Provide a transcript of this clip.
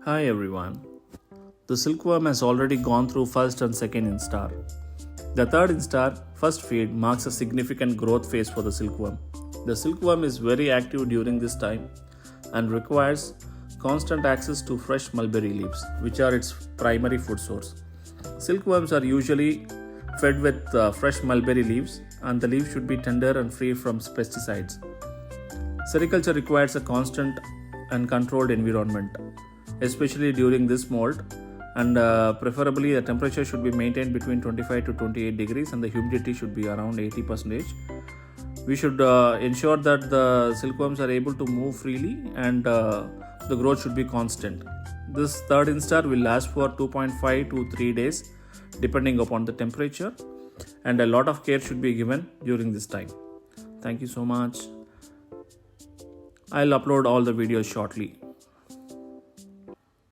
Hi everyone. The silkworm has already gone through first and second instar. The third instar, first feed, marks a significant growth phase for the silkworm. The silkworm is very active during this time and requires constant access to fresh mulberry leaves, which are its primary food source. Silkworms are usually fed with fresh mulberry leaves, and the leaves should be tender and free from pesticides. Sericulture requires a constant and controlled environment, especially during this molt, and preferably the temperature should be maintained between 25 to 28 degrees and the humidity should be around 80%. We should ensure that the silkworms are able to move freely and the growth should be constant. This third instar will last for 2.5 to 3 days depending upon the temperature, and a lot of care should be given during this time. Thank you so much. I'll upload all the videos shortly.